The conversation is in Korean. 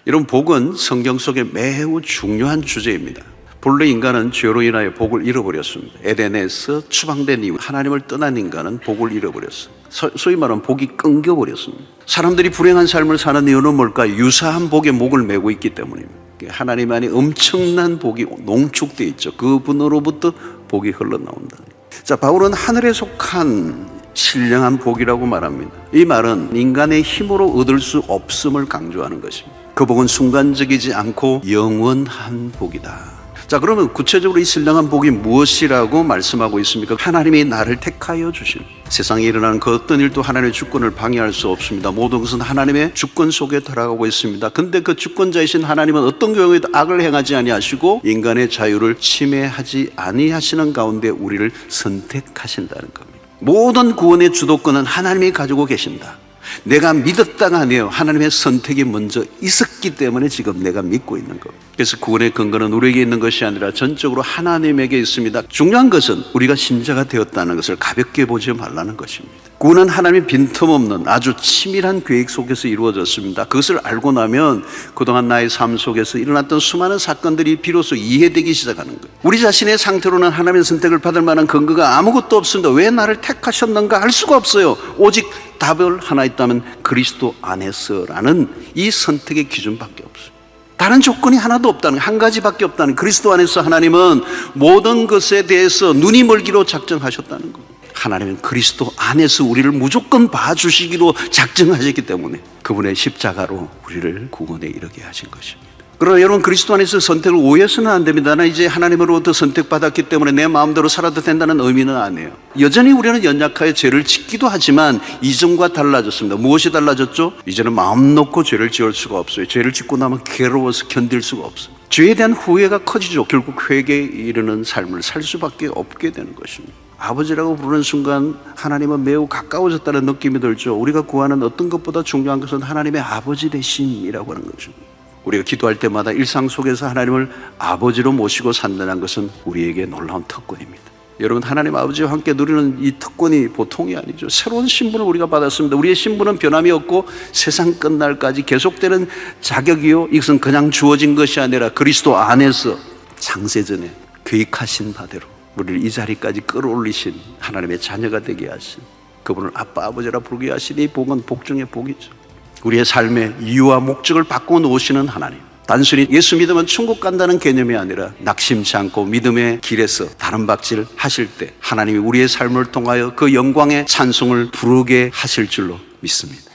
이런 복은 성경 속에 매우 중요한 주제입니다. 본래 인간은 죄로 인하여 복을 잃어버렸습니다. 에덴에서 추방된 이후 하나님을 떠난 인간은 복을 잃어버렸어요. 소위 말하면 복이 끊겨버렸습니다. 사람들이 불행한 삶을 사는 이유는 뭘까요? 유사한 복에 목을 메고 있기 때문입니다. 하나님 안에 엄청난 복이 농축되어 있죠. 그분으로부터 복이 흘러나온다. 자, 바울은 하늘에 속한 신령한 복이라고 말합니다. 이 말은 인간의 힘으로 얻을 수 없음을 강조하는 것입니다. 그 복은 순간적이지 않고 영원한 복이다. 자, 그러면 구체적으로 이 신령한 복이 무엇이라고 말씀하고 있습니까? 하나님이 나를 택하여 주신, 세상에 일어나는 그 어떤 일도 하나님의 주권을 방해할 수 없습니다. 모든 것은 하나님의 주권 속에 들어가고 있습니다. 근데 그 주권자이신 하나님은 어떤 경우에도 악을 행하지 아니하시고 인간의 자유를 침해하지 아니하시는 가운데 우리를 선택하신다는 겁니다. 모든 구원의 주도권은 하나님이 가지고 계신다. 내가 믿었다가 아니에요. 하나님의 선택이 먼저 있었기 때문에 지금 내가 믿고 있는 겁니다. 그래서 구원의 근거는 우리에게 있는 것이 아니라 전적으로 하나님에게 있습니다. 중요한 것은 우리가 신자가 되었다는 것을 가볍게 보지 말라는 것입니다. 구원은 하나님의 빈틈없는 아주 치밀한 계획 속에서 이루어졌습니다. 그것을 알고 나면 그동안 나의 삶 속에서 일어났던 수많은 사건들이 비로소 이해되기 시작하는 거예요. 우리 자신의 상태로는 하나님의 선택을 받을 만한 근거가 아무것도 없습니다. 왜 나를 택하셨는가 알 수가 없어요. 오직 답을 하나 있다면 그리스도 안에서라는 이 선택의 기준밖에 없어요. 다른 조건이 하나도 없다는, 한 가지밖에 없다는, 그리스도 안에서 하나님은 모든 것에 대해서 눈이 멀기로 작정하셨다는 것. 하나님은 그리스도 안에서 우리를 무조건 봐주시기로 작정하셨기 때문에 그분의 십자가로 우리를 구원에 이르게 하신 것입니다. 그러나 여러분, 그리스도 안에서 선택을 오해해서는 안 됩니다. 나는 이제 하나님으로부터 선택받았기 때문에 내 마음대로 살아도 된다는 의미는 아니에요. 여전히 우리는 연약하여 죄를 짓기도 하지만 이전과 달라졌습니다. 무엇이 달라졌죠? 이제는 마음 놓고 죄를 지을 수가 없어요. 죄를 짓고 나면 괴로워서 견딜 수가 없어요. 죄에 대한 후회가 커지죠. 결국 회개에 이르는 삶을 살 수밖에 없게 되는 것입니다. 아버지라고 부르는 순간 하나님은 매우 가까워졌다는 느낌이 들죠. 우리가 구하는 어떤 것보다 중요한 것은 하나님의 아버지 되심이라고 하는 거죠. 우리가 기도할 때마다 일상 속에서 하나님을 아버지로 모시고 산다는 것은 우리에게 놀라운 특권입니다. 여러분, 하나님 아버지와 함께 누리는 이 특권이 보통이 아니죠. 새로운 신분을 우리가 받았습니다. 우리의 신분은 변함이 없고 세상 끝날까지 계속되는 자격이요, 이것은 그냥 주어진 것이 아니라 그리스도 안에서 창세전에 계획하신 바대로 우리를 이 자리까지 끌어올리신 하나님의 자녀가 되게 하신, 그분을 아빠 아버지라 부르게 하신 이 복은 복 중의 복이죠. 우리의 삶의 이유와 목적을 바꿔놓으시는 하나님. 단순히 예수 믿으면 천국 간다는 개념이 아니라 낙심치 않고 믿음의 길에서 다른 박질 하실 때 하나님이 우리의 삶을 통하여 그 영광의 찬송을 부르게 하실 줄로 믿습니다.